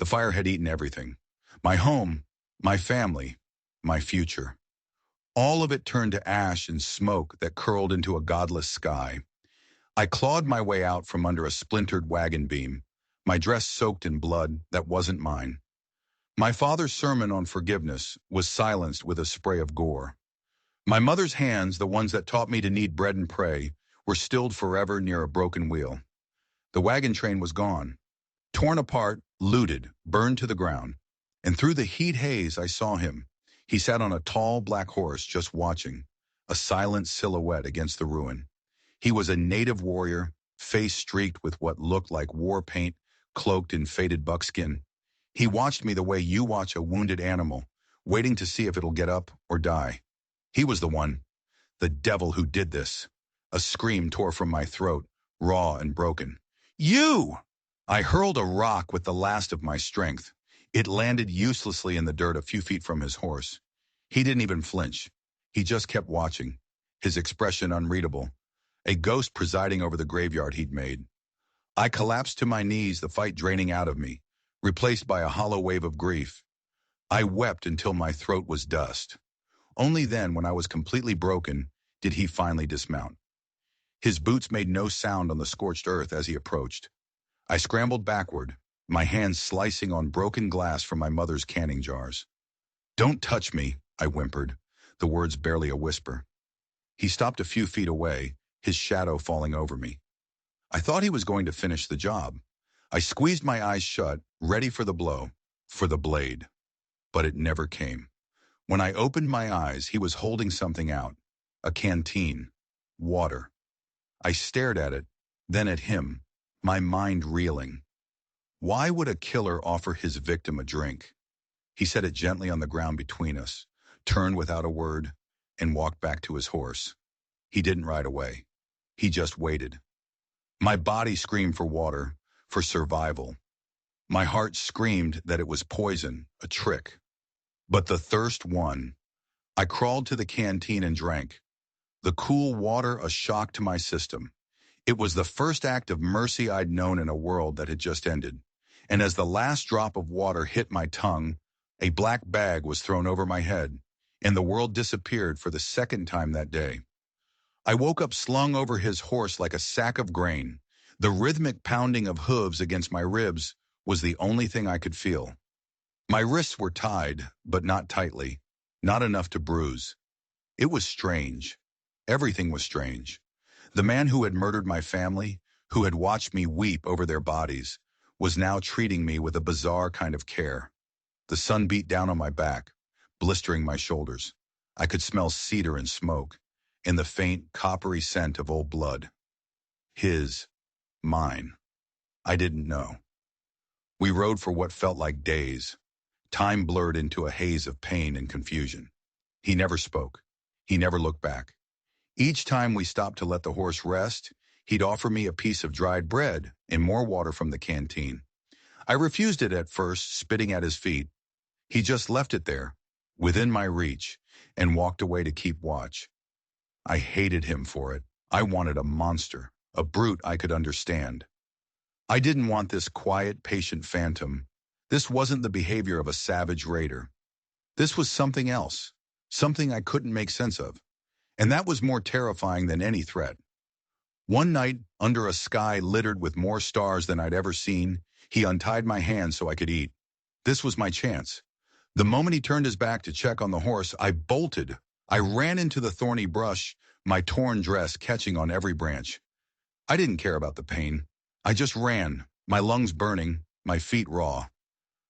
The fire had eaten everything. My home, my family, my future. All of it turned to ash and smoke that curled into a godless sky. I clawed my way out from under a splintered wagon beam, my dress soaked in blood that wasn't mine. My father's sermon on forgiveness was silenced with a spray of gore. My mother's hands, the ones that taught me to knead bread and pray, were stilled forever near a broken wheel. The wagon train was gone, torn apart, looted, burned to the ground. And through the heat haze I saw him. He sat on a tall black horse just watching, a silent silhouette against the ruin. He was a native warrior, face streaked with what looked like war paint, cloaked in faded buckskin. He watched me the way you watch a wounded animal, waiting to see if it'll get up or die. He was the one, the devil who did this. A scream tore from my throat, raw and broken. You! I hurled a rock with the last of my strength. It landed uselessly in the dirt a few feet from his horse. He didn't even flinch. He just kept watching, his expression unreadable, a ghost presiding over the graveyard he'd made. I collapsed to my knees, the fight draining out of me, replaced by a hollow wave of grief. I wept until my throat was dust. Only then, when I was completely broken, did he finally dismount. His boots made no sound on the scorched earth as he approached. I scrambled backward, my hands slicing on broken glass from my mother's canning jars. "Don't touch me," I whimpered, the words barely a whisper. He stopped a few feet away, his shadow falling over me. I thought he was going to finish the job. I squeezed my eyes shut, ready for the blow, for the blade. But it never came. When I opened my eyes, he was holding something out. A canteen. Water. I stared at it, then at him, my mind reeling. Why would a killer offer his victim a drink? He set it gently on the ground between us, turned without a word, and walked back to his horse. He didn't ride away. He just waited. My body screamed for water, for survival. My heart screamed that it was poison, a trick. But the thirst won. I crawled to the canteen and drank. The cool water a shock to my system. It was the first act of mercy I'd known in a world that had just ended. And as the last drop of water hit my tongue, a black bag was thrown over my head, and the world disappeared for the second time that day. I woke up slung over his horse like a sack of grain. The rhythmic pounding of hooves against my ribs was the only thing I could feel. My wrists were tied, but not tightly, not enough to bruise. It was strange. Everything was strange. The man who had murdered my family, who had watched me weep over their bodies, was now treating me with a bizarre kind of care. The sun beat down on my back, blistering my shoulders. I could smell cedar and smoke, and the faint, coppery scent of old blood. His, mine. I didn't know. We rode for what felt like days. Time blurred into a haze of pain and confusion. He never spoke. He never looked back. Each time we stopped to let the horse rest, he'd offer me a piece of dried bread and more water from the canteen. I refused it at first, spitting at his feet. He just left it there, within my reach, and walked away to keep watch. I hated him for it. I wanted a monster, a brute I could understand. I didn't want this quiet, patient phantom. This wasn't the behavior of a savage raider. This was something else, something I couldn't make sense of. And that was more terrifying than any threat. One night, under a sky littered with more stars than I'd ever seen, he untied my hands so I could eat. This was my chance. The moment he turned his back to check on the horse, I bolted. I ran into the thorny brush, my torn dress catching on every branch. I didn't care about the pain. I just ran, my lungs burning, my feet raw.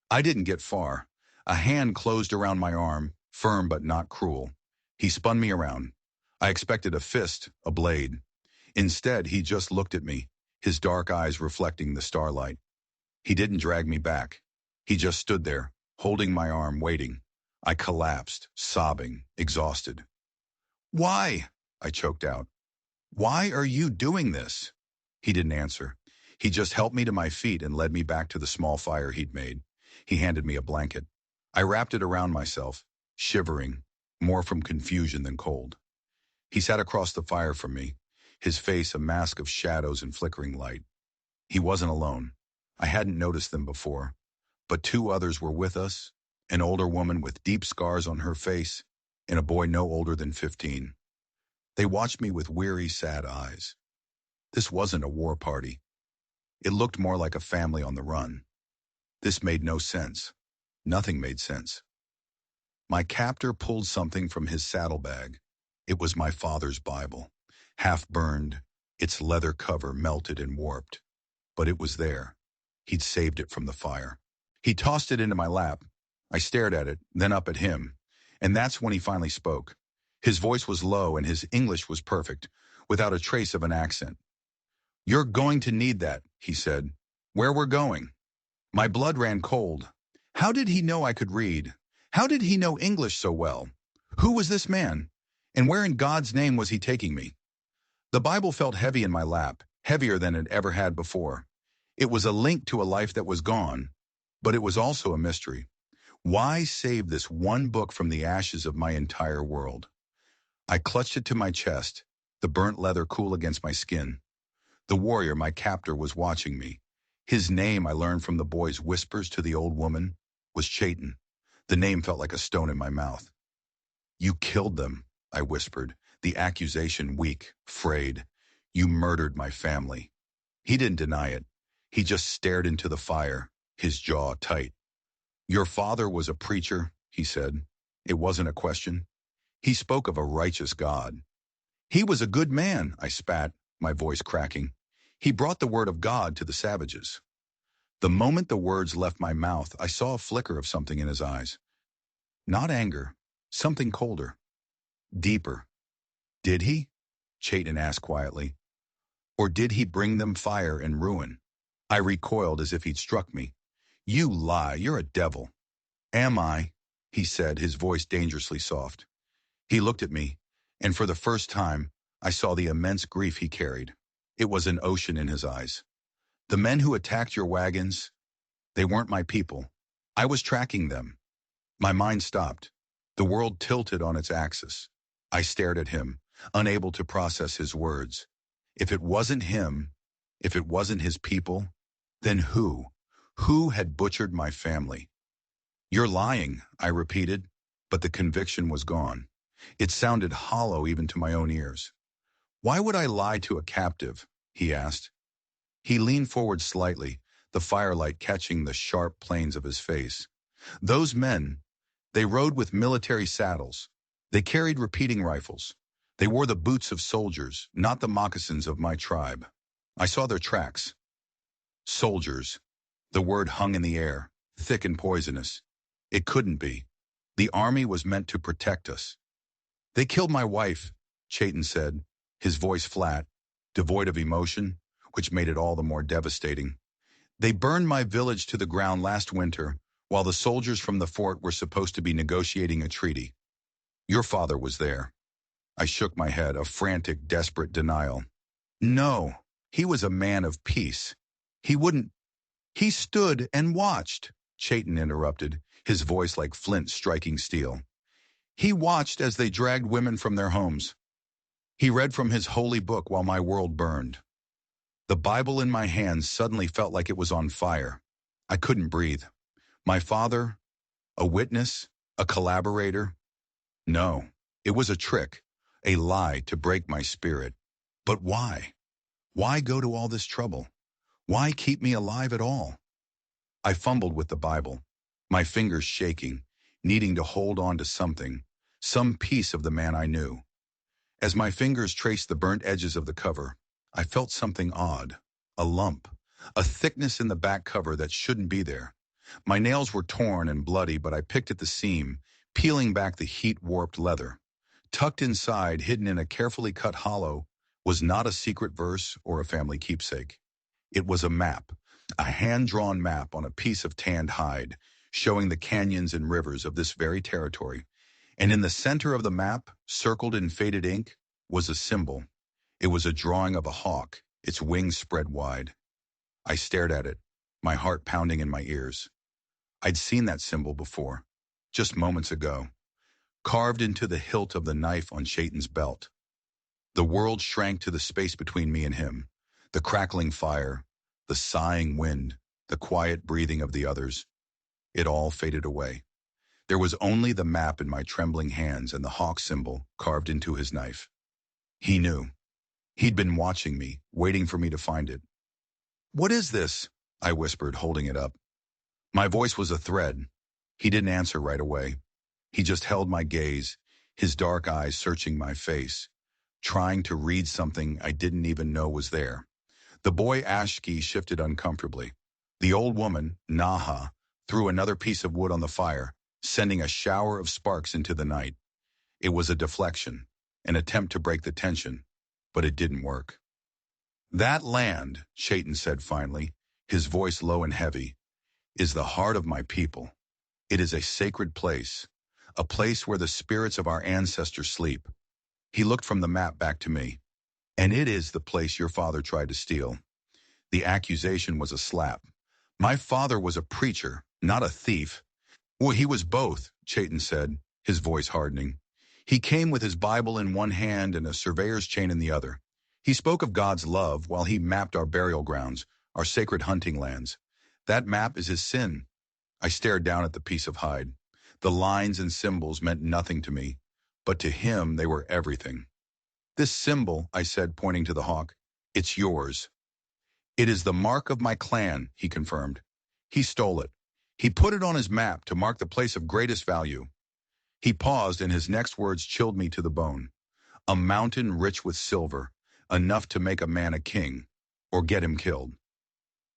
I didn't get far. A hand closed around my arm, firm but not cruel. He spun me around. I expected a fist, a blade. Instead, he just looked at me, his dark eyes reflecting the starlight. He didn't drag me back. He just stood there, holding my arm, waiting. I collapsed, sobbing, exhausted. "Why?" I choked out. "Why are you doing this?" He didn't answer. He just helped me to my feet and led me back to the small fire he'd made. He handed me a blanket. I wrapped it around myself, shivering, more from confusion than cold. He sat across the fire from me, his face a mask of shadows and flickering light. He wasn't alone. I hadn't noticed them before. but two others were with us, an older woman with deep scars on her face and a boy no older than 15. They watched me with weary, sad eyes. This wasn't a war party. It looked more like a family on the run. This made no sense. Nothing made sense. My captor pulled something from his saddlebag. It was my father's Bible, half burned, its leather cover melted and warped. But it was there. He'd saved it from the fire. He tossed it into my lap. I stared at it, then up at him. And that's when he finally spoke. His voice was low and his English was perfect, without a trace of an accent. "You're going to need that," he said. "Where we're going." My blood ran cold. How did he know I could read? How did he know English so well? Who was this man? And where in God's name was he taking me? The Bible felt heavy in my lap, heavier than it ever had before. It was a link to a life that was gone, but it was also a mystery. Why save this one book from the ashes of my entire world? I clutched it to my chest, the burnt leather cool against my skin. The warrior, my captor, was watching me. His name, I learned from the boy's whispers to the old woman, was Chayton. The name felt like a stone in my mouth. "You killed them," I whispered, the accusation weak, frayed. "You murdered my family." He didn't deny it. He just stared into the fire, his jaw tight. "Your father was a preacher," he said. It wasn't a question. He spoke of a righteous God. "He was a good man," I spat, my voice cracking. "He brought the word of God to the savages." The moment the words left my mouth, I saw a flicker of something in his eyes. Not anger, something colder, deeper. "Did he?" Chayton asked quietly. "Or did he bring them fire and ruin?" I recoiled as if he'd struck me. "You lie, you're a devil." "Am I?" he said, his voice dangerously soft. He looked at me, and for the first time, I saw the immense grief he carried. It was an ocean in his eyes. "The men who attacked your wagons, they weren't my people. I was tracking them." My mind stopped. The world tilted on its axis. I stared at him, unable to process his words. If it wasn't him, if it wasn't his people, then who? Who had butchered my family? "You're lying," I repeated, but the conviction was gone. It sounded hollow even to my own ears. "Why would I lie to a captive?" he asked. He leaned forward slightly, the firelight catching the sharp planes of his face. "Those men, they rode with military saddles. They carried repeating rifles. They wore the boots of soldiers, not the moccasins of my tribe. I saw their tracks." Soldiers. The word hung in the air, thick and poisonous. It couldn't be. The army was meant to protect us. "They killed my wife," Chayton said, his voice flat, devoid of emotion, which made it all the more devastating. "They burned my village to the ground last winter, while the soldiers from the fort were supposed to be negotiating a treaty. Your father was there." I shook my head, a frantic, desperate denial. "No, he was a man of peace. He wouldn't—" "He stood and watched," Chayton interrupted, his voice like flint striking steel. "He watched as they dragged women from their homes. He read from his holy book while my world burned." The Bible in my hands suddenly felt like it was on fire. I couldn't breathe. My father, a witness, a collaborator? No, it was a trick, a lie to break my spirit. But why? Why go to all this trouble? Why keep me alive at all? I fumbled with the Bible, my fingers shaking, needing to hold on to something, some piece of the man I knew. As my fingers traced the burnt edges of the cover, I felt something odd, a lump, a thickness in the back cover that shouldn't be there. My nails were torn and bloody, but I picked at the seam, peeling back the heat-warped leather. Tucked inside, hidden in a carefully cut hollow, was not a secret verse or a family keepsake. It was a map, a hand-drawn map on a piece of tanned hide, showing the canyons and rivers of this very territory. And in the center of the map, circled in faded ink, was a symbol. It was a drawing of a hawk, its wings spread wide. I stared at it, my heart pounding in my ears. I'd seen that symbol before, just moments ago, carved into the hilt of the knife on Chayton's belt. The world shrank to the space between me and him, the crackling fire, the sighing wind, the quiet breathing of the others. It all faded away. There was only the map in my trembling hands and the hawk symbol carved into his knife. He knew. He'd been watching me, waiting for me to find it. "What is this?" I whispered, holding it up. My voice was a thread. He didn't answer right away. He just held my gaze, his dark eyes searching my face, trying to read something I didn't even know was there. The boy Ashki shifted uncomfortably. The old woman, Naha, threw another piece of wood on the fire, sending a shower of sparks into the night. It was a deflection, an attempt to break the tension, but it didn't work. "That land," Chayton said finally, his voice low and heavy, "is the heart of my people. It is a sacred place, a place where the spirits of our ancestors sleep." He looked from the map back to me. "And it is the place your father tried to steal." The accusation was a slap. My father was a preacher, not a thief. "Well, he was both," Chayton said, his voice hardening. "He came with his Bible in one hand and a surveyor's chain in the other. He spoke of God's love while he mapped our burial grounds, our sacred hunting lands. That map is his sin." I stared down at the piece of hide. The lines and symbols meant nothing to me, but to him they were everything. "This symbol," I said, pointing to the hawk, "it's yours." "It is the mark of my clan," he confirmed. "He stole it. He put it on his map to mark the place of greatest value." He paused, and his next words chilled me to the bone. "A mountain rich with silver, enough to make a man a king, or get him killed."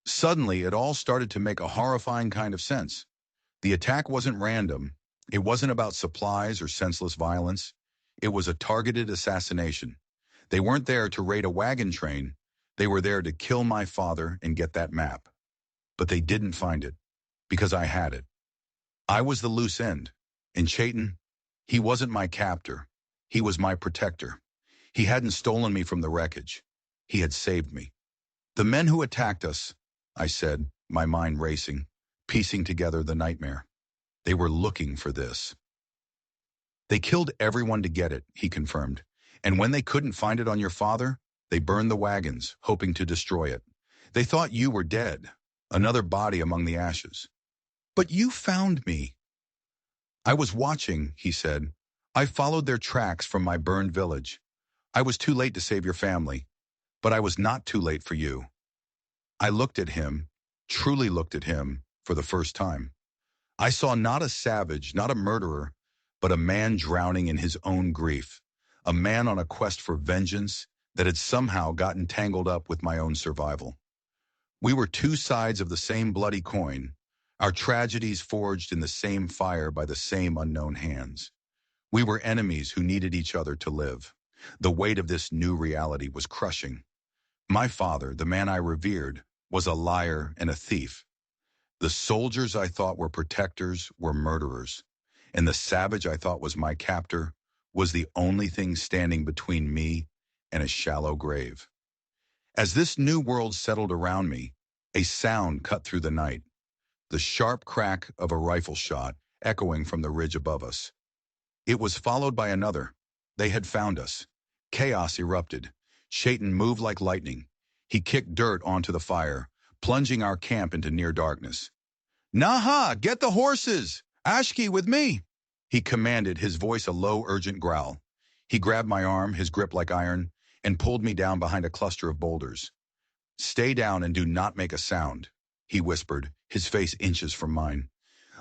Suddenly, it all started to make a horrifying kind of sense. The attack wasn't random. It wasn't about supplies or senseless violence. It was a targeted assassination. They weren't there to raid a wagon train. They were there to kill my father and get that map. But they didn't find it, because I had it. I was the loose end. And Chayton, he wasn't my captor. He was my protector. He hadn't stolen me from the wreckage. He had saved me. "The men who attacked us," I said, my mind racing, piecing together the nightmare. "They were looking for this." "They killed everyone to get it," he confirmed. "And when they couldn't find it on your father, they burned the wagons, hoping to destroy it. They thought you were dead, another body among the ashes. But you found me." "I was watching," he said. "I followed their tracks from my burned village. I was too late to save your family, but I was not too late for you." I looked at him, truly looked at him, for the first time. I saw not a savage, not a murderer, but a man drowning in his own grief, a man on a quest for vengeance that had somehow gotten tangled up with my own survival. We were two sides of the same bloody coin, our tragedies forged in the same fire by the same unknown hands. We were enemies who needed each other to live. The weight of this new reality was crushing. My father, the man I revered, was a liar and a thief. The soldiers I thought were protectors were murderers, and the savage I thought was my captor was the only thing standing between me and a shallow grave. As this new world settled around me, a sound cut through the night, the sharp crack of a rifle shot echoing from the ridge above us. It was followed by another. They had found us. Chaos erupted. Chayton moved like lightning. He kicked dirt onto the fire, plunging our camp into near darkness. "Naha, get the horses! Ashki with me!" he commanded, his voice a low, urgent growl. He grabbed my arm, his grip like iron, and pulled me down behind a cluster of boulders. "Stay down and do not make a sound," he whispered, his face inches from mine.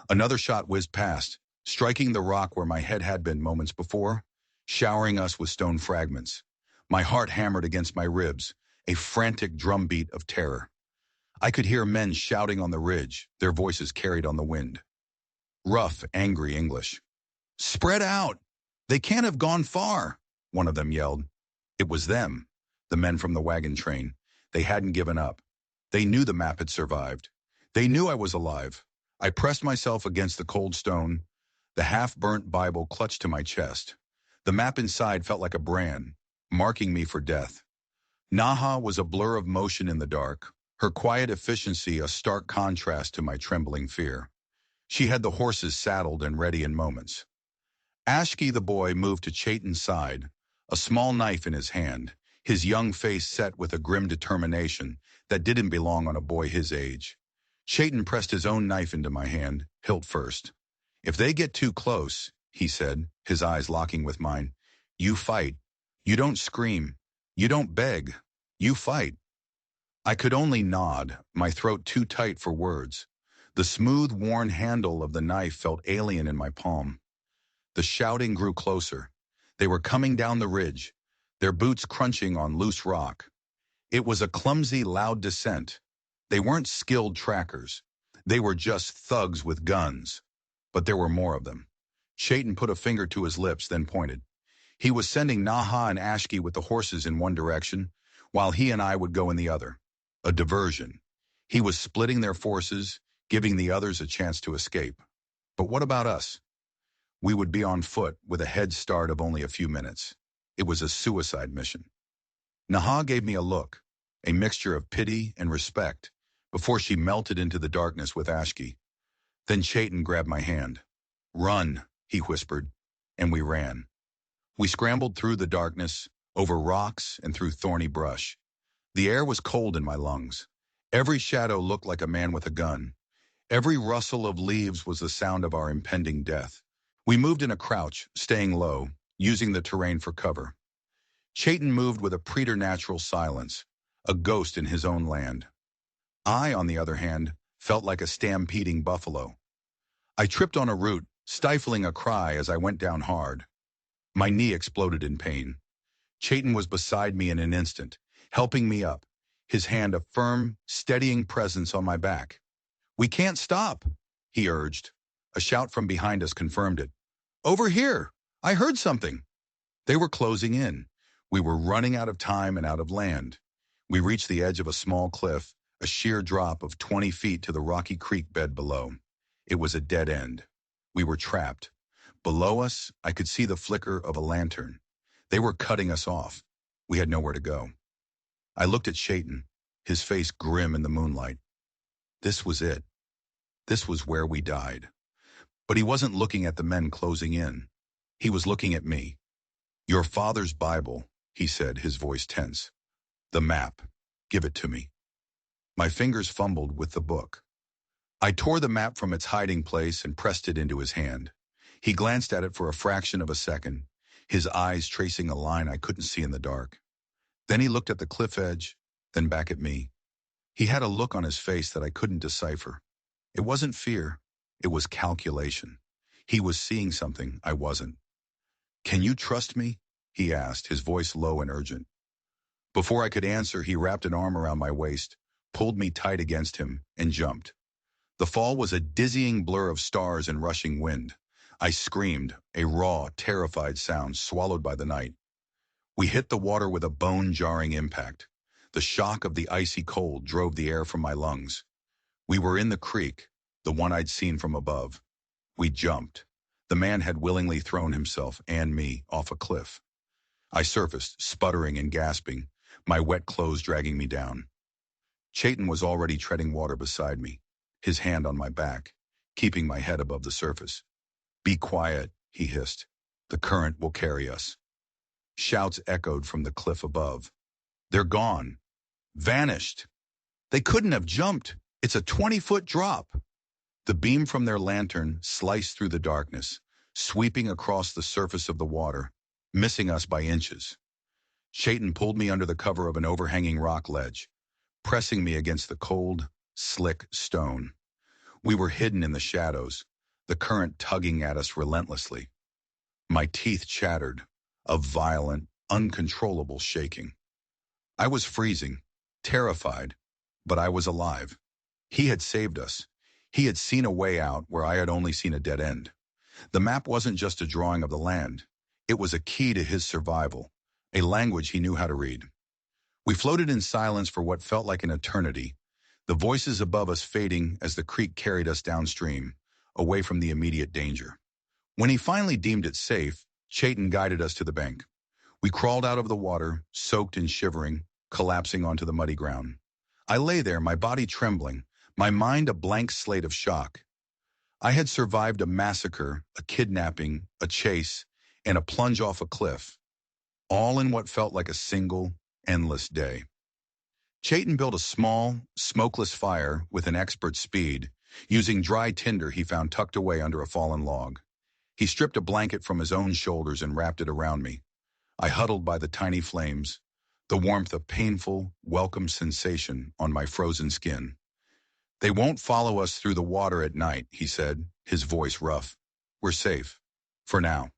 Another shot whizzed past, striking the rock where my head had been moments before, showering us with stone fragments. My heart hammered against my ribs, a frantic drumbeat of terror. I could hear men shouting on the ridge, their voices carried on the wind. Rough, angry English. "Spread out! They can't have gone far," one of them yelled. It was them, the men from the wagon train. They hadn't given up. They knew the map had survived. They knew I was alive. I pressed myself against the cold stone, the half-burnt Bible clutched to my chest. The map inside felt like a brand, marking me for death. Naha was a blur of motion in the dark, her quiet efficiency a stark contrast to my trembling fear. She had the horses saddled and ready in moments. Ashki the boy moved to Chayton's side, a small knife in his hand, his young face set with a grim determination that didn't belong on a boy his age. Chayton pressed his own knife into my hand, hilt first. If they get too close, he said, his eyes locking with mine, you fight. You don't scream. You don't beg. You fight. I could only nod, my throat too tight for words. The smooth, worn handle of the knife felt alien in my palm. The shouting grew closer. They were coming down the ridge, their boots crunching on loose rock. It was a clumsy, loud descent. They weren't skilled trackers. They were just thugs with guns. But there were more of them. Chayton put a finger to his lips, then pointed. He was sending Naha and Ashki with the horses in one direction, while he and I would go in the other. A diversion. He was splitting their forces, giving the others a chance to escape. But what about us? We would be on foot with a head start of only a few minutes. It was a suicide mission. Naha gave me a look, a mixture of pity and respect, before she melted into the darkness with Ashki. Then Chayton grabbed my hand. Run, he whispered, and we ran. We scrambled through the darkness, over rocks and through thorny brush. The air was cold in my lungs. Every shadow looked like a man with a gun. Every rustle of leaves was the sound of our impending death. We moved in a crouch, staying low, using the terrain for cover. Chayton moved with a preternatural silence, a ghost in his own land. I, on the other hand, felt like a stampeding buffalo. I tripped on a root, stifling a cry as I went down hard. My knee exploded in pain. Chayton was beside me in an instant, helping me up, his hand a firm, steadying presence on my back. We can't stop, he urged. A shout from behind us confirmed it. Over here! I heard something! They were closing in. We were running out of time and out of land. We reached the edge of a small cliff, a sheer drop of 20 feet to the rocky creek bed below. It was a dead end. We were trapped. Below us, I could see the flicker of a lantern. They were cutting us off. We had nowhere to go. I looked at Chayton, his face grim in the moonlight. This was it. This was where we died. But he wasn't looking at the men closing in. He was looking at me. Your father's Bible, he said, his voice tense. The map. Give it to me. My fingers fumbled with the book. I tore the map from its hiding place and pressed it into his hand. He glanced at it for a fraction of a second, his eyes tracing a line I couldn't see in the dark. Then he looked at the cliff edge, then back at me. He had a look on his face that I couldn't decipher. It wasn't fear. It was calculation. He was seeing something I wasn't. Can you trust me? He asked, his voice low and urgent. Before I could answer, he wrapped an arm around my waist, pulled me tight against him, and jumped. The fall was a dizzying blur of stars and rushing wind. I screamed, a raw, terrified sound swallowed by the night. We hit the water with a bone-jarring impact. The shock of the icy cold drove the air from my lungs. We were in the creek, the one I'd seen from above. We jumped. The man had willingly thrown himself and me off a cliff. I surfaced, sputtering and gasping, my wet clothes dragging me down. Chayton was already treading water beside me, his hand on my back, keeping my head above the surface. Be quiet, he hissed. The current will carry us. Shouts echoed from the cliff above. They're gone. Vanished. They couldn't have jumped. It's a 20-foot drop. The beam from their lantern sliced through the darkness, sweeping across the surface of the water, missing us by inches. Chayton pulled me under the cover of an overhanging rock ledge, pressing me against the cold, slick stone. We were hidden in the shadows, the current tugging at us relentlessly. My teeth chattered, a violent, uncontrollable shaking. I was freezing, terrified, but I was alive. He had saved us. He had seen a way out where I had only seen a dead end. The map wasn't just a drawing of the land. It was a key to his survival, a language he knew how to read. We floated in silence for what felt like an eternity, the voices above us fading as the creek carried us downstream, away from the immediate danger. When he finally deemed it safe, Chayton guided us to the bank. We crawled out of the water, soaked and shivering, collapsing onto the muddy ground. I lay there, my body trembling, my mind a blank slate of shock. I had survived a massacre, a kidnapping, a chase, and a plunge off a cliff, all in what felt like a single, endless day. Chayton built a small, smokeless fire with an expert speed, using dry tinder he found tucked away under a fallen log. He stripped a blanket from his own shoulders and wrapped it around me. I huddled by the tiny flames, the warmth of painful, welcome sensation on my frozen skin. "They won't follow us through the water at night," he said, his voice rough. "We're safe. For now."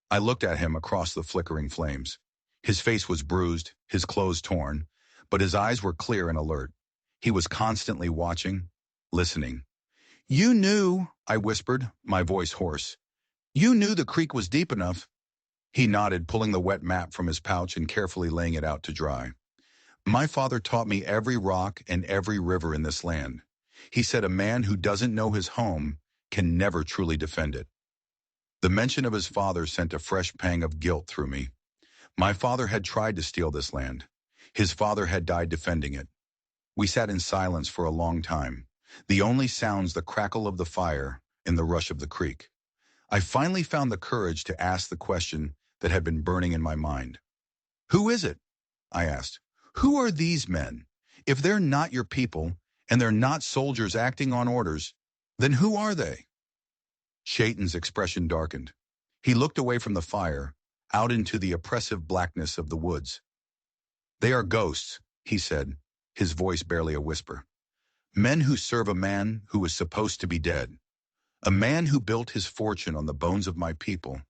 I looked at him across the flickering flames. His face was bruised, his clothes torn, but his eyes were clear and alert. He was constantly watching, listening. "You knew," I whispered, my voice hoarse. "You knew the creek was deep enough." He nodded, pulling the wet map from his pouch and carefully laying it out to dry. "My father taught me every rock and every river in this land. He said a man who doesn't know his home can never truly defend it." The mention of his father sent a fresh pang of guilt through me. My father had tried to steal this land. His father had died defending it. We sat in silence for a long time, the only sounds the crackle of the fire and the rush of the creek. I finally found the courage to ask the question that had been burning in my mind. "Who is it?" I asked. "Who are these men? If they're not your people, and they're not soldiers acting on orders, then who are they?" Chayton's expression darkened. He looked away from the fire, out into the oppressive blackness of the woods. "They are ghosts," he said, his voice barely a whisper. "Men who serve a man who is supposed to be dead. A man who built his fortune on the bones of my people,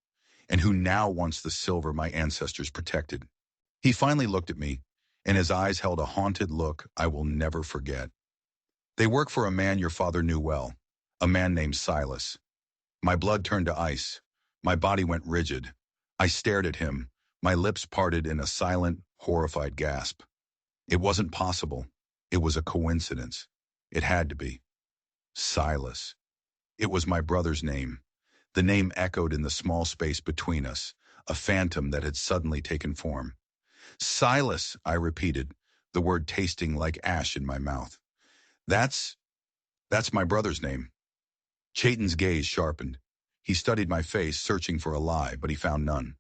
and who now wants the silver my ancestors protected." He finally looked at me, and his eyes held a haunted look I will never forget. "They work for a man your father knew well, a man named Silas." My blood turned to ice. My body went rigid. I stared at him, my lips parted in a silent, horrified gasp. It wasn't possible. It was a coincidence. It had to be. Silas. It was my brother's name. The name echoed in the small space between us, a phantom that had suddenly taken form. "Silas," I repeated, the word tasting like ash in my mouth. That's my brother's name." Chayton's gaze sharpened. He studied my face, searching for a lie, but he found none.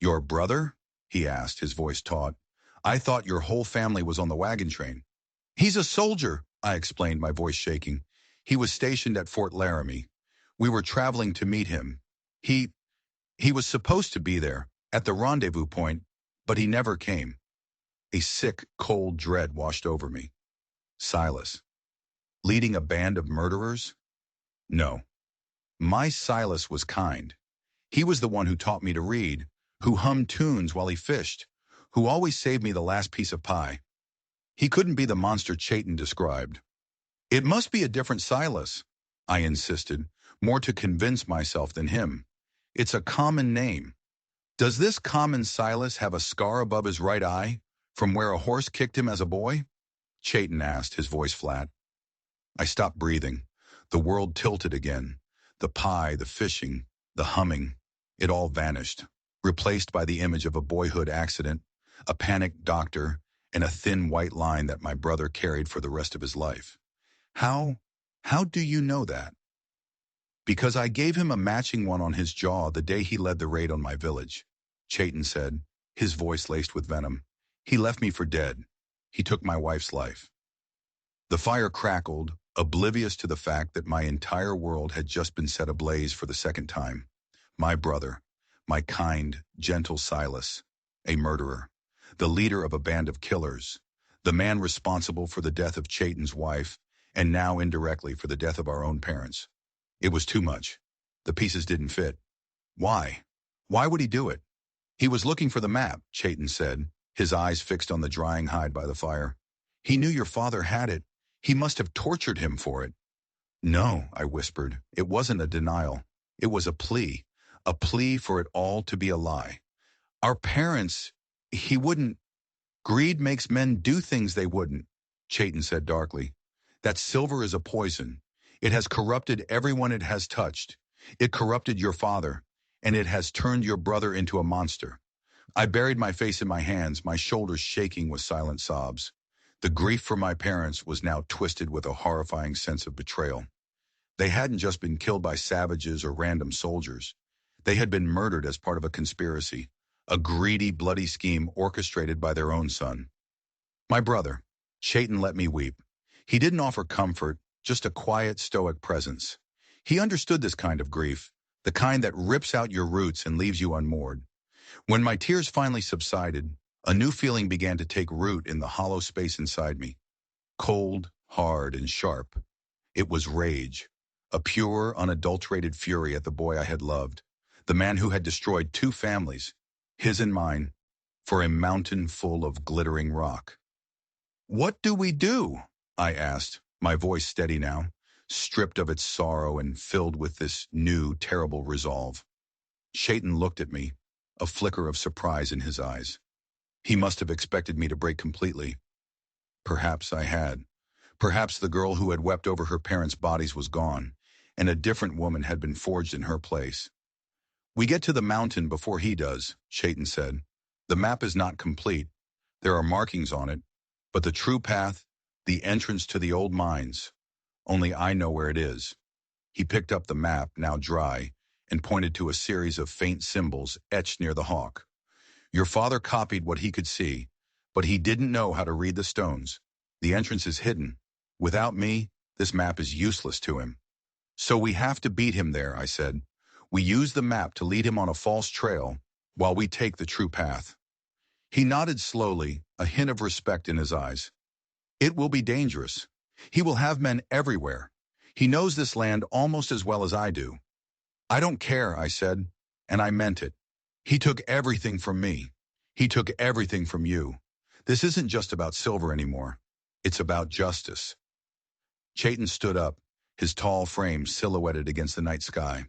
"Your brother?" he asked, his voice taut. "I thought your whole family was on the wagon train." "He's a soldier," I explained, my voice shaking. "He was stationed at Fort Laramie. We were traveling to meet him. He was supposed to be there, at the rendezvous point, but he never came." A sick, cold dread washed over me. Silas. Leading a band of murderers? No. My Silas was kind. He was the one who taught me to read, who hummed tunes while he fished, who always saved me the last piece of pie. He couldn't be the monster Chayton described. "It must be a different Silas," I insisted, more to convince myself than him. "It's a common name. Does this common Silas have a scar above his right eye, from where a horse kicked him as a boy?" Chayton asked, his voice flat. I stopped breathing. The world tilted again. The pie, the fishing, the humming, it all vanished, replaced by the image of a boyhood accident, a panicked doctor, and a thin white line that my brother carried for the rest of his life. How do you know that?" "Because I gave him a matching one on his jaw the day he led the raid on my village," Chayton said, his voice laced with venom. "He left me for dead. He took my wife's life." The fire crackled, oblivious to the fact that my entire world had just been set ablaze for the second time. My brother, my kind, gentle Silas, a murderer, the leader of a band of killers, the man responsible for the death of Chayton's wife, and now indirectly for the death of our own parents. It was too much. The pieces didn't fit. Why? Why would he do it? "He was looking for the map," Chayton said, his eyes fixed on the drying hide by the fire. "He knew your father had it. He must have tortured him for it." "No," I whispered. "It wasn't a denial. It was a plea for it all to be a lie. Our parents, he wouldn't. Greed makes men do things they wouldn't," Chayton said darkly. "That silver is a poison. It has corrupted everyone it has touched. It corrupted your father, and it has turned your brother into a monster." I buried my face in my hands, my shoulders shaking with silent sobs. The grief for my parents was now twisted with a horrifying sense of betrayal. They hadn't just been killed by savages or random soldiers. They had been murdered as part of a conspiracy, a greedy, bloody scheme orchestrated by their own son. My brother, Chayton, let me weep. He didn't offer comfort, just a quiet, stoic presence. He understood this kind of grief, the kind that rips out your roots and leaves you unmoored. When my tears finally subsided, a new feeling began to take root in the hollow space inside me. Cold, hard, and sharp. It was rage. A pure, unadulterated fury at the boy I had loved. The man who had destroyed two families, his and mine, for a mountain full of glittering rock. "What do we do?" I asked, my voice steady now, stripped of its sorrow and filled with this new, terrible resolve. Chayton looked at me, a flicker of surprise in his eyes. He must have expected me to break completely. Perhaps I had. Perhaps the girl who had wept over her parents' bodies was gone, and a different woman had been forged in her place. "We get to the mountain before he does," Chayton said. "The map is not complete. There are markings on it, but the true path, the entrance to the old mines, only I know where it is." He picked up the map, now dry, and pointed to a series of faint symbols etched near the hawk. "Your father copied what he could see, but he didn't know how to read the stones. The entrance is hidden. Without me, this map is useless to him." "So we have to beat him there," I said. "We use the map to lead him on a false trail, while we take the true path." He nodded slowly, a hint of respect in his eyes. "It will be dangerous. He will have men everywhere. He knows this land almost as well as I do." "I don't care," I said, and I meant it. "He took everything from me. He took everything from you. This isn't just about silver anymore. It's about justice." Chayton stood up, his tall frame silhouetted against the night sky.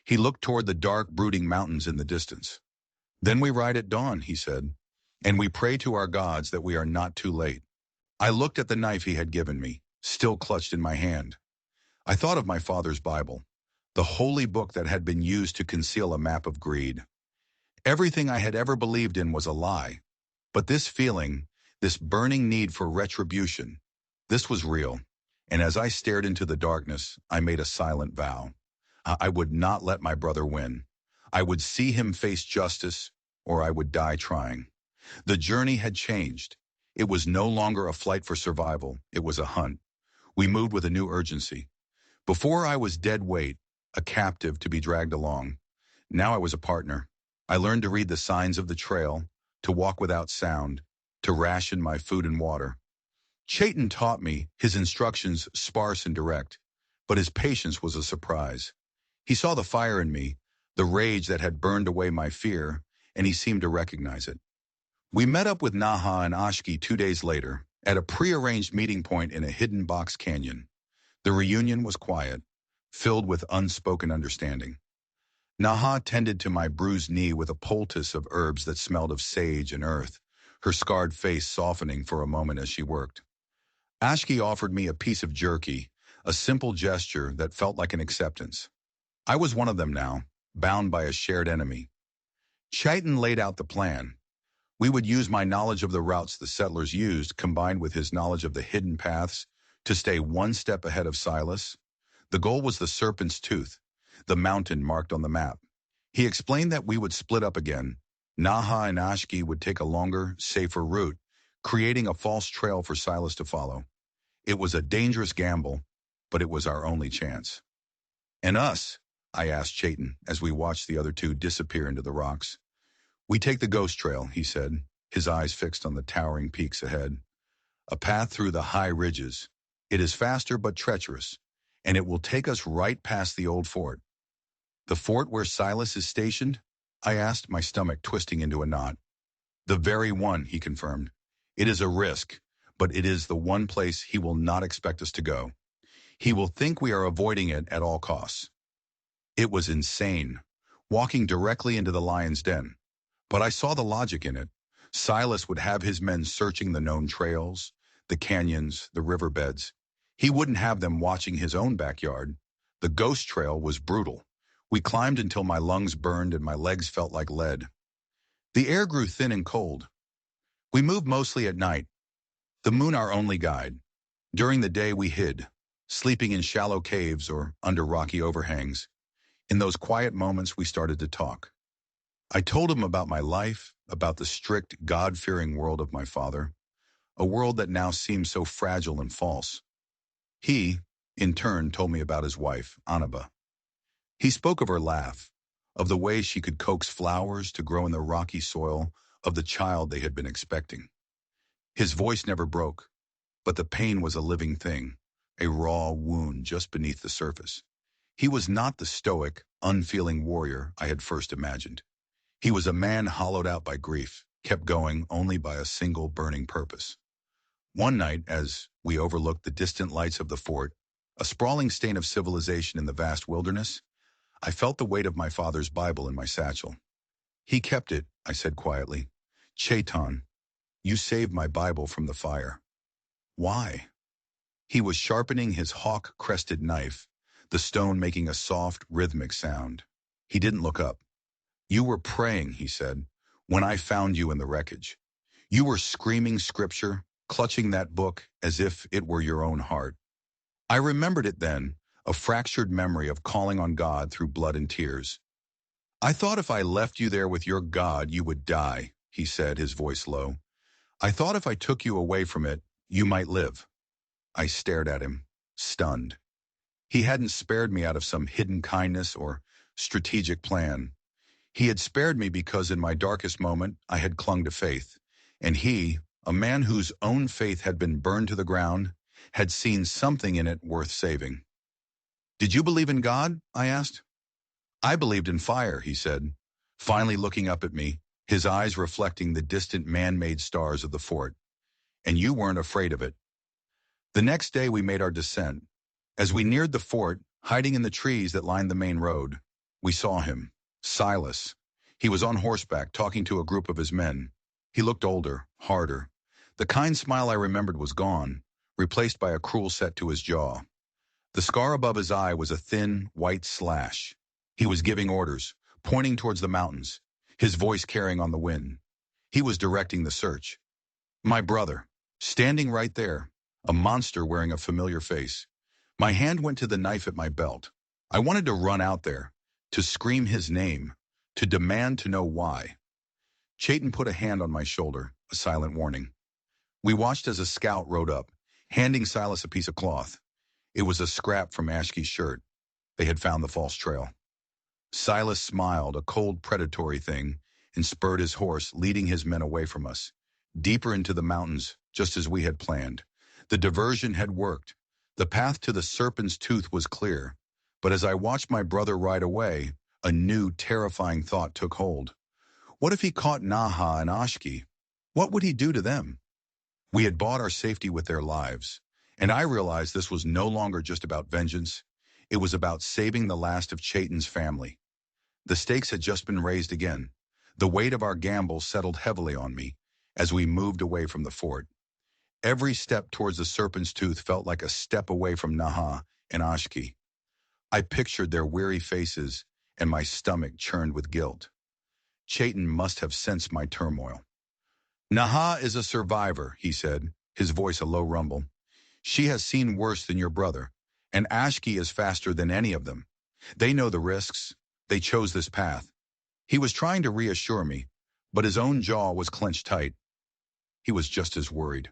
He looked toward the dark, brooding mountains in the distance. "Then we ride at dawn," he said, "and we pray to our gods that we are not too late." I looked at the knife he had given me, still clutched in my hand. I thought of my father's Bible, the holy book that had been used to conceal a map of greed. Everything I had ever believed in was a lie. But this feeling, this burning need for retribution, this was real. And as I stared into the darkness, I made a silent vow. I would not let my brother win. I would see him face justice, or I would die trying. The journey had changed. It was no longer a flight for survival. It was a hunt. We moved with a new urgency. Before I was dead weight, a captive to be dragged along. Now I was a partner. I learned to read the signs of the trail, to walk without sound, to ration my food and water. Chayton taught me, his instructions sparse and direct, but his patience was a surprise. He saw the fire in me, the rage that had burned away my fear, and he seemed to recognize it. We met up with Naha and Ashki 2 days later, at a prearranged meeting point in a hidden box canyon. The reunion was quiet, filled with unspoken understanding. Naha tended to my bruised knee with a poultice of herbs that smelled of sage and earth, her scarred face softening for a moment as she worked. Ashki offered me a piece of jerky, a simple gesture that felt like an acceptance. I was one of them now, bound by a shared enemy. Chayton laid out the plan. We would use my knowledge of the routes the settlers used, combined with his knowledge of the hidden paths, to stay one step ahead of Silas. The goal was the Serpent's Tooth, the mountain marked on the map. He explained that we would split up again. Naha and Ashki would take a longer, safer route, creating a false trail for Silas to follow. It was a dangerous gamble, but it was our only chance. "And us?" I asked Chayton as we watched the other two disappear into the rocks. "We take the ghost trail," he said, his eyes fixed on the towering peaks ahead. "A path through the high ridges. It is faster but treacherous, and it will take us right past the old fort." "The fort where Silas is stationed?" I asked, my stomach twisting into a knot. "The very one," he confirmed. "It is a risk, but it is the one place he will not expect us to go. He will think we are avoiding it at all costs." It was insane, walking directly into the lion's den. But I saw the logic in it. Silas would have his men searching the known trails, the canyons, the riverbeds. He wouldn't have them watching his own backyard. The ghost trail was brutal. We climbed until my lungs burned and my legs felt like lead. The air grew thin and cold. We moved mostly at night, the moon our only guide. During the day we hid, sleeping in shallow caves or under rocky overhangs. In those quiet moments we started to talk. I told him about my life, about the strict, God-fearing world of my father, a world that now seemed so fragile and false. He, in turn told me about his wife, Anaba. He spoke of her laugh, of the way she could coax flowers to grow in the rocky soil of the child they had been expecting. His voice never broke, but the pain was a living thing, a raw wound just beneath the surface. He was not the stoic, unfeeling warrior I had first imagined. He was a man hollowed out by grief, kept going only by a single burning purpose. One night, as we overlooked the distant lights of the fort, a sprawling stain of civilization in the vast wilderness, I felt the weight of my father's Bible in my satchel. He kept it, I said quietly. Chaitan, you saved my Bible from the fire. Why? He was sharpening his hawk-crested knife, the stone making a soft, rhythmic sound. He didn't look up. You were praying, he said, when I found you in the wreckage. You were screaming scripture, clutching that book as if it were your own heart. I remembered it then, a fractured memory of calling on God through blood and tears. I thought if I left you there with your God, you would die, he said, his voice low. I thought if I took you away from it, you might live. I stared at him, stunned. He hadn't spared me out of some hidden kindness or strategic plan. He had spared me because in my darkest moment, I had clung to faith. And he, a man whose own faith had been burned to the ground, had seen something in it worth saving. Did you believe in God? I asked. I believed in fire, he said, finally looking up at me, his eyes reflecting the distant man-made stars of the fort. And you weren't afraid of it. The next day we made our descent. As we neared the fort, hiding in the trees that lined the main road, we saw him, Silas. He was on horseback talking to a group of his men. He looked older, harder. The kind smile I remembered was gone, replaced by a cruel set to his jaw. The scar above his eye was a thin, white slash. He was giving orders, pointing towards the mountains, his voice carrying on the wind. He was directing the search. My brother, standing right there, a monster wearing a familiar face. My hand went to the knife at my belt. I wanted to run out there, to scream his name, to demand to know why. Chayton put a hand on my shoulder, a silent warning. We watched as a scout rode up, handing Silas a piece of cloth. It was a scrap from Ashke's shirt. They had found the false trail. Silas smiled, a cold, predatory thing, and spurred his horse, leading his men away from us, deeper into the mountains, just as we had planned. The diversion had worked. The path to the serpent's tooth was clear. But as I watched my brother ride away, a new, terrifying thought took hold. What if he caught Naha and Ashki? What would he do to them? We had bought our safety with their lives, and I realized this was no longer just about vengeance. It was about saving the last of Chayton's family. The stakes had just been raised again. The weight of our gamble settled heavily on me as we moved away from the fort. Every step towards the serpent's tooth felt like a step away from Naha and Ashki. I pictured their weary faces, and my stomach churned with guilt. Chayton must have sensed my turmoil. Naha is a survivor, he said, his voice a low rumble. She has seen worse than your brother, and Ashki is faster than any of them. They know the risks. They chose this path. He was trying to reassure me, but his own jaw was clenched tight. He was just as worried.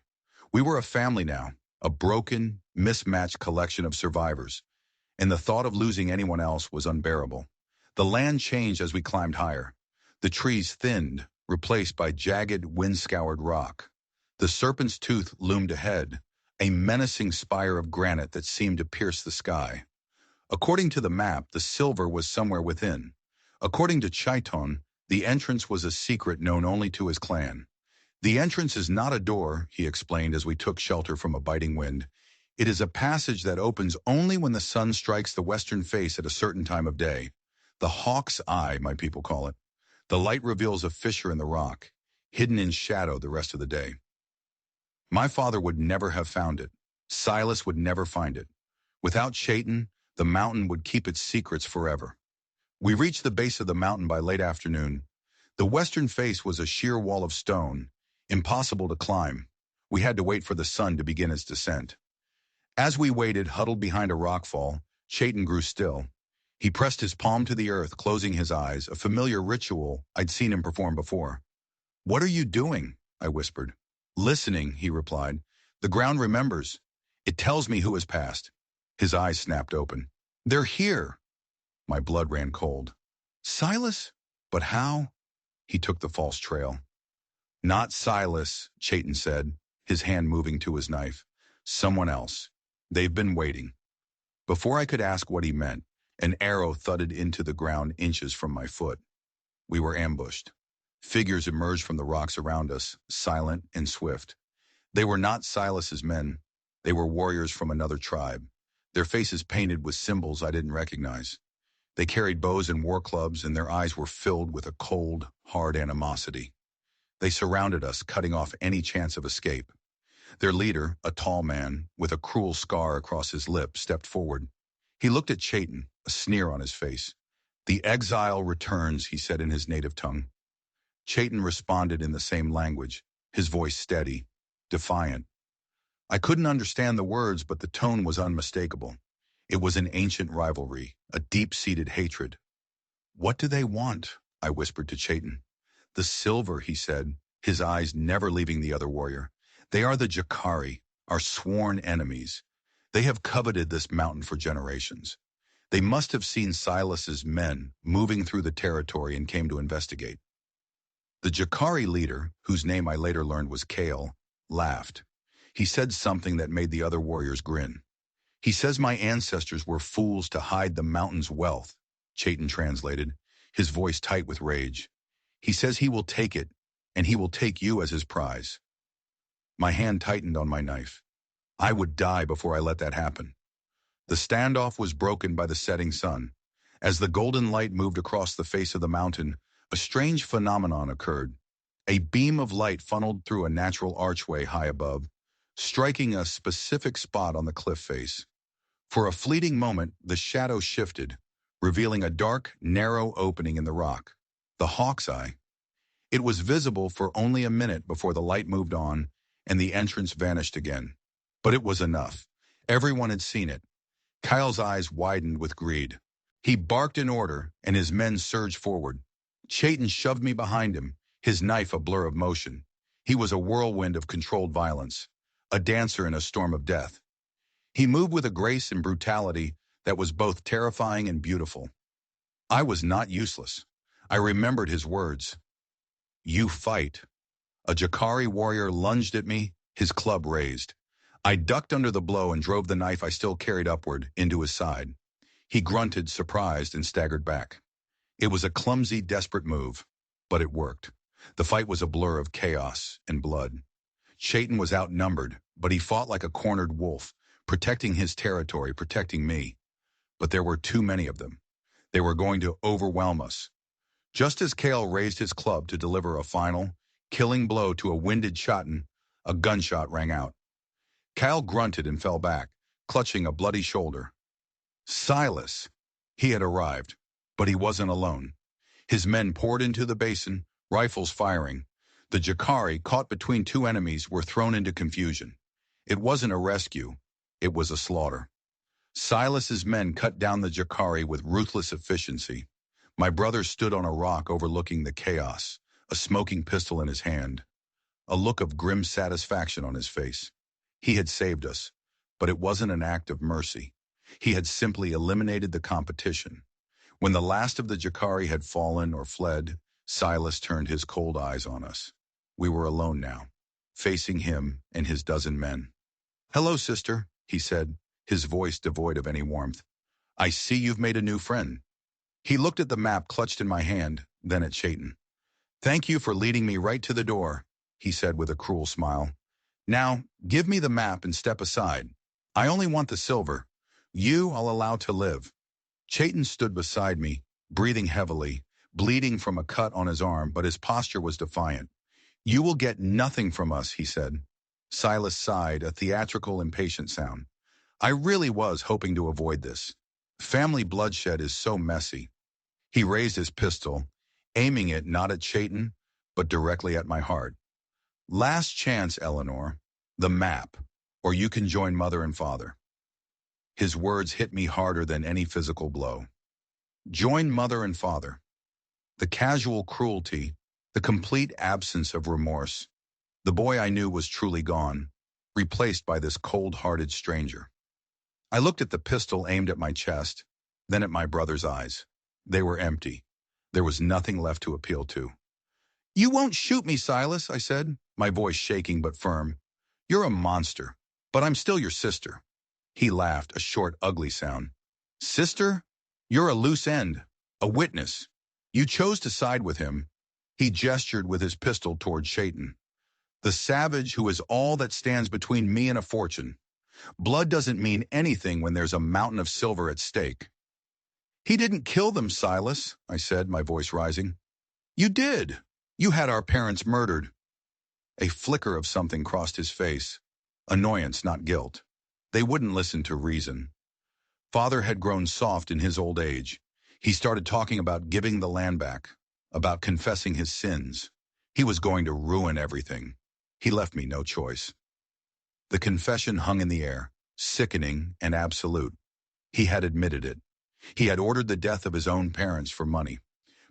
We were a family now, a broken, mismatched collection of survivors, and the thought of losing anyone else was unbearable. The land changed as we climbed higher. The trees thinned, replaced by jagged, wind-scoured rock. The serpent's tooth loomed ahead, a menacing spire of granite that seemed to pierce the sky. According to the map, the silver was somewhere within. According to Chaiton, the entrance was a secret known only to his clan. The entrance is not a door, he explained as we took shelter from a biting wind. It is a passage that opens only when the sun strikes the western face at a certain time of day. The hawk's eye, my people call it. The light reveals a fissure in the rock, hidden in shadow the rest of the day. My father would never have found it. Silas would never find it. Without Chayton, the mountain would keep its secrets forever. We reached the base of the mountain by late afternoon. The western face was a sheer wall of stone, impossible to climb. We had to wait for the sun to begin its descent. As we waited, huddled behind a rockfall, Chayton grew still. He pressed his palm to the earth, closing his eyes, a familiar ritual I'd seen him perform before. "What are you doing?" I whispered. "Listening," he replied. "The ground remembers. It tells me who has passed." His eyes snapped open. They're here! My blood ran cold. Silas? But how? He took the false trail. Not Silas, Chayton said, his hand moving to his knife. Someone else. They've been waiting. Before I could ask what he meant, an arrow thudded into the ground inches from my foot. We were ambushed. Figures emerged from the rocks around us, silent and swift. They were not Silas's men. They were warriors from another tribe, their faces painted with symbols I didn't recognize. They carried bows and war clubs, and their eyes were filled with a cold, hard animosity. They surrounded us, cutting off any chance of escape. Their leader, a tall man, with a cruel scar across his lip, stepped forward. He looked at Chayton, a sneer on his face. The exile returns, he said in his native tongue. Chayton responded in the same language, his voice steady, defiant. I couldn't understand the words, but the tone was unmistakable. It was an ancient rivalry, a deep-seated hatred. What do they want? I whispered to Chayton. The silver, he said, his eyes never leaving the other warrior. They are the Jakari, our sworn enemies. They have coveted this mountain for generations. They must have seen Silas's men moving through the territory and came to investigate. The Jakari leader, whose name I later learned was Kale, laughed. He said something that made the other warriors grin. He says my ancestors were fools to hide the mountain's wealth, Chayton translated, his voice tight with rage. He says he will take it, and he will take you as his prize. My hand tightened on my knife. I would die before I let that happen. The standoff was broken by the setting sun. As the golden light moved across the face of the mountain, a strange phenomenon occurred. A beam of light funneled through a natural archway high above, striking a specific spot on the cliff face. For a fleeting moment, the shadow shifted, revealing a dark, narrow opening in the rock. The hawk's eye. It was visible for only a minute before the light moved on and the entrance vanished again. But it was enough. Everyone had seen it. Kyle's eyes widened with greed. He barked in order, and his men surged forward. Chayton shoved me behind him, his knife a blur of motion. He was a whirlwind of controlled violence, a dancer in a storm of death. He moved with a grace and brutality that was both terrifying and beautiful. I was not useless. I remembered his words. You fight. A Jakari warrior lunged at me, his club raised. I ducked under the blow and drove the knife I still carried upward into his side. He grunted, surprised, and staggered back. It was a clumsy, desperate move, but it worked. The fight was a blur of chaos and blood. Chayton was outnumbered, but he fought like a cornered wolf, protecting his territory, protecting me. But there were too many of them. They were going to overwhelm us. Just as Kale raised his club to deliver a final, killing blow to a winded Shotten, a gunshot rang out. Kyle grunted and fell back, clutching a bloody shoulder. Silas! He had arrived, but he wasn't alone. His men poured into the basin, rifles firing. The Jakari, caught between two enemies, were thrown into confusion. It wasn't a rescue, it was a slaughter. Silas's men cut down the Jakari with ruthless efficiency. My brother stood on a rock overlooking the chaos, a smoking pistol in his hand, a look of grim satisfaction on his face. He had saved us, but it wasn't an act of mercy. He had simply eliminated the competition. When the last of the Jakari had fallen or fled, Silas turned his cold eyes on us. We were alone now, facing him and his dozen men. Hello, sister, he said, his voice devoid of any warmth. I see you've made a new friend. He looked at the map clutched in my hand, then at Chayton. Thank you for leading me right to the door, he said with a cruel smile. Now, give me the map and step aside. I only want the silver. You I'll allow to live. Chayton stood beside me, breathing heavily, bleeding from a cut on his arm, but his posture was defiant. You will get nothing from us, he said. Silas sighed, a theatrical, impatient sound. I really was hoping to avoid this. Family bloodshed is so messy. He raised his pistol, aiming it not at Chayton, but directly at my heart. Last chance, Eleanor. The map, or you can join Mother and Father. His words hit me harder than any physical blow. Join Mother and Father. The casual cruelty, the complete absence of remorse. The boy I knew was truly gone, replaced by this cold-hearted stranger. I looked at the pistol aimed at my chest, then at my brother's eyes. They were empty. There was nothing left to appeal to. "You won't shoot me, Silas," I said, my voice shaking but firm. "You're a monster, but I'm still your sister." He laughed, a short, ugly sound. "Sister? You're a loose end, a witness. You chose to side with him." He gestured with his pistol toward Chayton. "The savage who is all that stands between me and a fortune. Blood doesn't mean anything when there's a mountain of silver at stake." "He didn't kill them, Silas," I said, my voice rising. "You did. You had our parents murdered." A flicker of something crossed his face. Annoyance, not guilt. They wouldn't listen to reason. Father had grown soft in his old age. He started talking about giving the land back, about confessing his sins. He was going to ruin everything. He left me no choice. The confession hung in the air, sickening and absolute. He had admitted it. He had ordered the death of his own parents for money.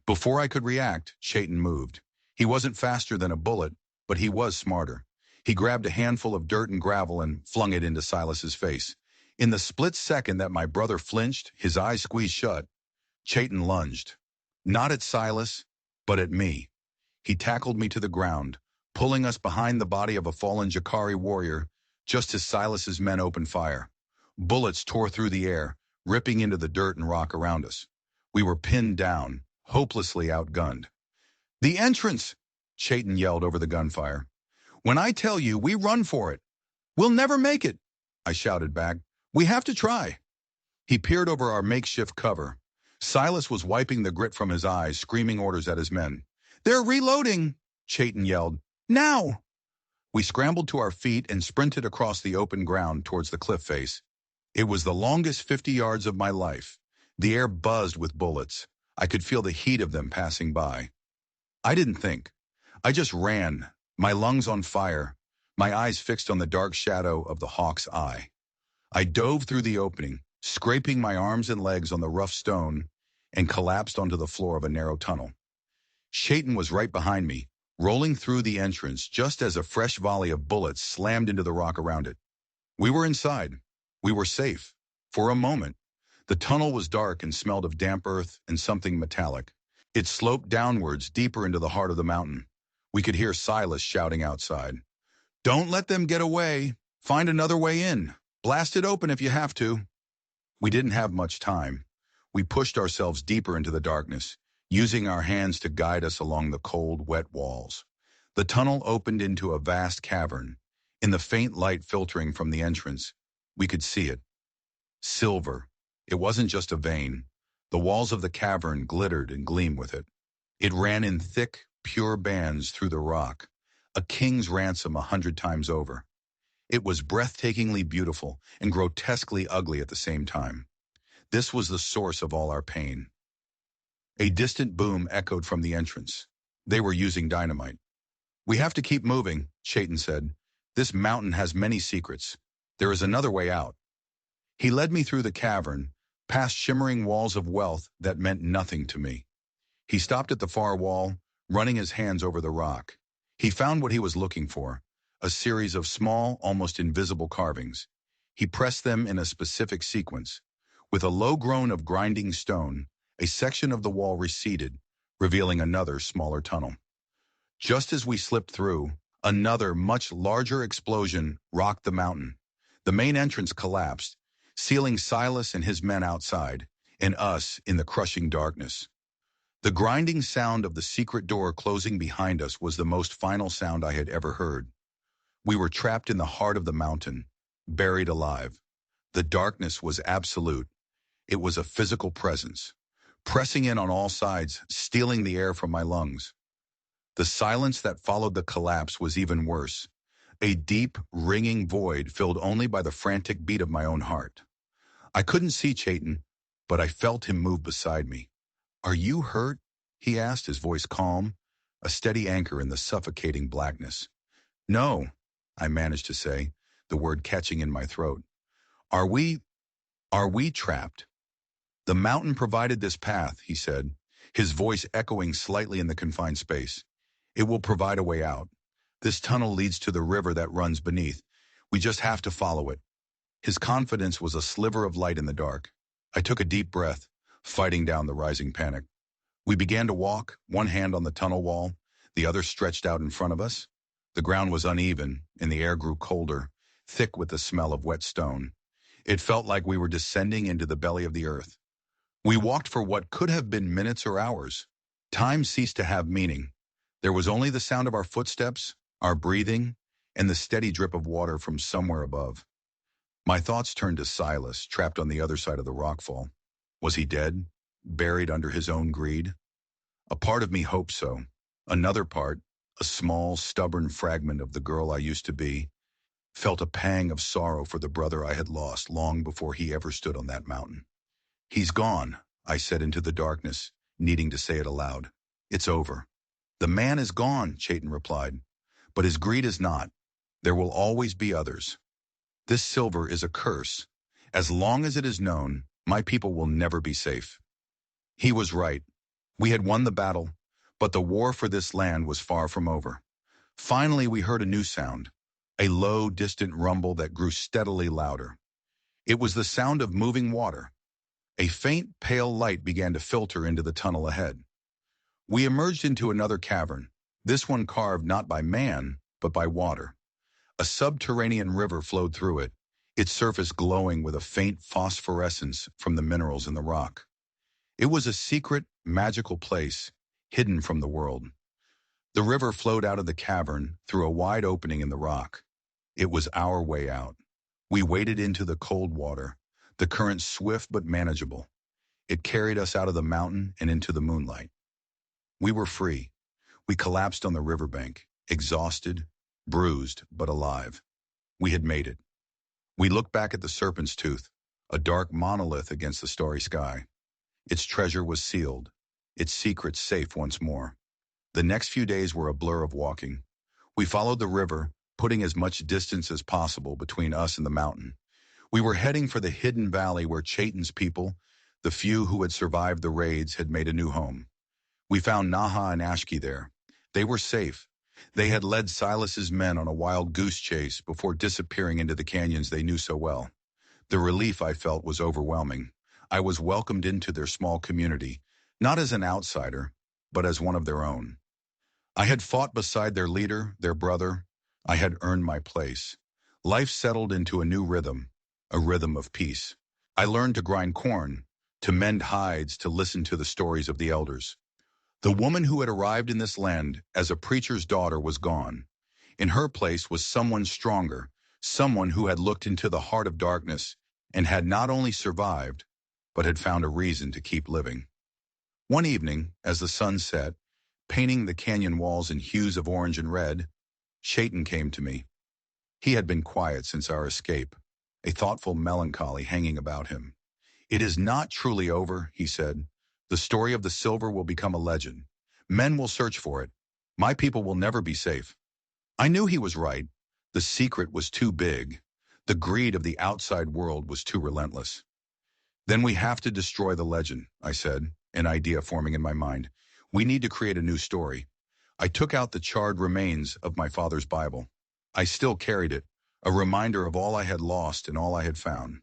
Before I could react, Chayton moved. He wasn't faster than a bullet, but he was smarter. He grabbed a handful of dirt and gravel and flung it into Silas's face. In the split second that my brother flinched, his eyes squeezed shut, Chayton lunged. Not at Silas, but at me. He tackled me to the ground, pulling us behind the body of a fallen Jakari warrior, just as Silas's men opened fire. Bullets tore through the air, ripping into the dirt and rock around us. We were pinned down, hopelessly outgunned. "The entrance!" Chayton yelled over the gunfire. "When I tell you, we run for it. We'll never make it," I shouted back. "We have to try." He peered over our makeshift cover. Silas was wiping the grit from his eyes, screaming orders at his men. "They're reloading!" Chayton yelled. "Now!" We scrambled to our feet and sprinted across the open ground towards the cliff face. It was the longest 50 yards of my life. The air buzzed with bullets. I could feel the heat of them passing by. I didn't think. I just ran, my lungs on fire, my eyes fixed on the dark shadow of the hawk's eye. I dove through the opening, scraping my arms and legs on the rough stone, and collapsed onto the floor of a narrow tunnel. Chayton was right behind me, rolling through the entrance just as a fresh volley of bullets slammed into the rock around it. We were inside. We were safe. For a moment. The tunnel was dark and smelled of damp earth and something metallic. It sloped downwards deeper into the heart of the mountain. We could hear Silas shouting outside. "Don't let them get away. Find another way in. Blast it open if you have to." We didn't have much time. We pushed ourselves deeper into the darkness, using our hands to guide us along the cold, wet walls. The tunnel opened into a vast cavern. In the faint light filtering from the entrance, we could see it. Silver. It wasn't just a vein. The walls of the cavern glittered and gleamed with it. It ran in thick, pure bands through the rock, a king's ransom 100 times over. It was breathtakingly beautiful and grotesquely ugly at the same time. This was the source of all our pain. A distant boom echoed from the entrance. They were using dynamite. "We have to keep moving," Chayton said. "This mountain has many secrets. There is another way out." He led me through the cavern, past shimmering walls of wealth that meant nothing to me. He stopped at the far wall, running his hands over the rock. He found what he was looking for, a series of small, almost invisible carvings. He pressed them in a specific sequence. With a low groan of grinding stone, a section of the wall receded, revealing another, smaller tunnel. Just as we slipped through, another, much larger explosion rocked the mountain. The main entrance collapsed, sealing Silas and his men outside, and us in the crushing darkness. The grinding sound of the secret door closing behind us was the most final sound I had ever heard. We were trapped in the heart of the mountain, buried alive. The darkness was absolute. It was a physical presence, pressing in on all sides, stealing the air from my lungs. The silence that followed the collapse was even worse. A deep, ringing void filled only by the frantic beat of my own heart. I couldn't see Chayton, but I felt him move beside me. "Are you hurt?" he asked, his voice calm, a steady anchor in the suffocating blackness. "No," I managed to say, the word catching in my throat. Are we trapped?" "The mountain provided this path," he said, his voice echoing slightly in the confined space. "It will provide a way out. This tunnel leads to the river that runs beneath. We just have to follow it." His confidence was a sliver of light in the dark. I took a deep breath, fighting down the rising panic. We began to walk, one hand on the tunnel wall, the other stretched out in front of us. The ground was uneven, and the air grew colder, thick with the smell of wet stone. It felt like we were descending into the belly of the earth. We walked for what could have been minutes or hours. Time ceased to have meaning. There was only the sound of our footsteps, our breathing, and the steady drip of water from somewhere above. My thoughts turned to Silas, trapped on the other side of the rockfall. Was he dead, buried under his own greed? A part of me hoped so. Another part, a small, stubborn fragment of the girl I used to be, felt a pang of sorrow for the brother I had lost long before he ever stood on that mountain. He's gone, I said into the darkness, needing to say it aloud. It's over. The man is gone, Chayton replied. But his greed is not. There will always be others. This silver is a curse. As long as it is known, my people will never be safe. He was right. We had won the battle, but the war for this land was far from over. Finally, we heard a new sound, a low, distant rumble that grew steadily louder. It was the sound of moving water. A faint, pale light began to filter into the tunnel ahead. We emerged into another cavern, this one carved not by man, but by water. A subterranean river flowed through it, its surface glowing with a faint phosphorescence from the minerals in the rock. It was a secret, magical place, hidden from the world. The river flowed out of the cavern through a wide opening in the rock. It was our way out. We waded into the cold water, the current swift but manageable. It carried us out of the mountain and into the moonlight. We were free. We collapsed on the riverbank, exhausted, bruised, but alive. We had made it. We looked back at the Serpent's Tooth, a dark monolith against the starry sky. Its treasure was sealed, its secrets safe once more. The next few days were a blur of walking. We followed the river, putting as much distance as possible between us and the mountain. We were heading for the hidden valley where Chayton's people, the few who had survived the raids, had made a new home. We found Naha and Ashki there. They were safe. They had led Silas's men on a wild goose chase before disappearing into the canyons they knew so well. The relief I felt was overwhelming. I was welcomed into their small community, not as an outsider, but as one of their own. I had fought beside their leader, their brother. I had earned my place. Life settled into a new rhythm, a rhythm of peace. I learned to grind corn, to mend hides, to listen to the stories of the elders. The woman who had arrived in this land as a preacher's daughter was gone. In her place was someone stronger, someone who had looked into the heart of darkness and had not only survived, but had found a reason to keep living. One evening, as the sun set, painting the canyon walls in hues of orange and red, Chayton came to me. He had been quiet since our escape, a thoughtful melancholy hanging about him. It is not truly over, he said. The story of the silver will become a legend. Men will search for it. My people will never be safe. I knew he was right. The secret was too big. The greed of the outside world was too relentless. Then we have to destroy the legend, I said, an idea forming in my mind. We need to create a new story. I took out the charred remains of my father's Bible. I still carried it, a reminder of all I had lost and all I had found.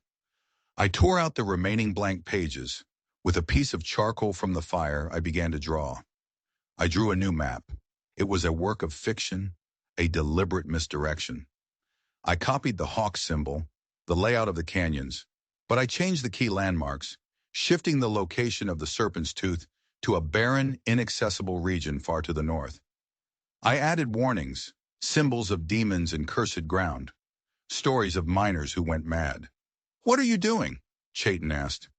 I tore out the remaining blank pages. With a piece of charcoal from the fire, I began to draw. I drew a new map. It was a work of fiction, a deliberate misdirection. I copied the hawk symbol, the layout of the canyons, but I changed the key landmarks, shifting the location of the Serpent's Tooth to a barren, inaccessible region far to the north. I added warnings, symbols of demons and cursed ground, stories of miners who went mad. "What are you doing?" Chayton asked.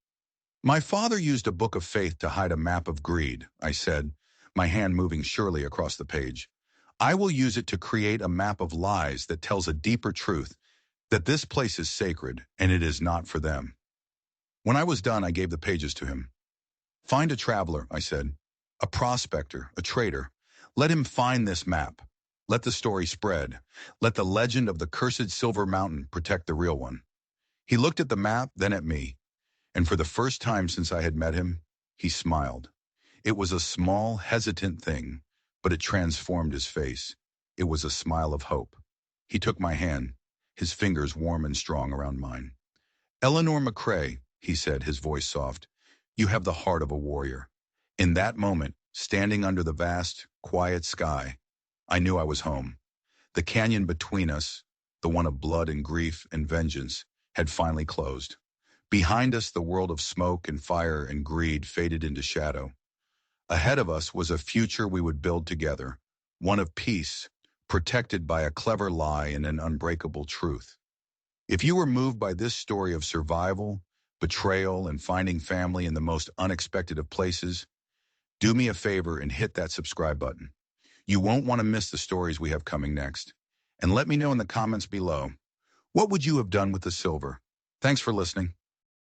"My father used a book of faith to hide a map of greed," I said, my hand moving surely across the page. "I will use it to create a map of lies that tells a deeper truth, that this place is sacred and it is not for them." When I was done, I gave the pages to him. "Find a traveler," I said, "a prospector, a trader. Let him find this map. Let the story spread. Let the legend of the cursed Silver Mountain protect the real one." He looked at the map, then at me, and for the first time since I had met him, he smiled. It was a small, hesitant thing, but it transformed his face. It was a smile of hope. He took my hand. his fingers warm and strong around mine. "Eleanor McCrae," he said, his voice soft, "you have the heart of a warrior." In that moment, standing under the vast, quiet sky, I knew I was home. The canyon between us, the one of blood and grief and vengeance, had finally closed. Behind us, the world of smoke and fire and greed faded into shadow. Ahead of us was a future we would build together, one of peace, protected by a clever lie and an unbreakable truth. If you were moved by this story of survival, betrayal, and finding family in the most unexpected of places, do me a favor and hit that subscribe button. You won't want to miss the stories we have coming next. And let me know in the comments below, what would you have done with the silver? Thanks for listening.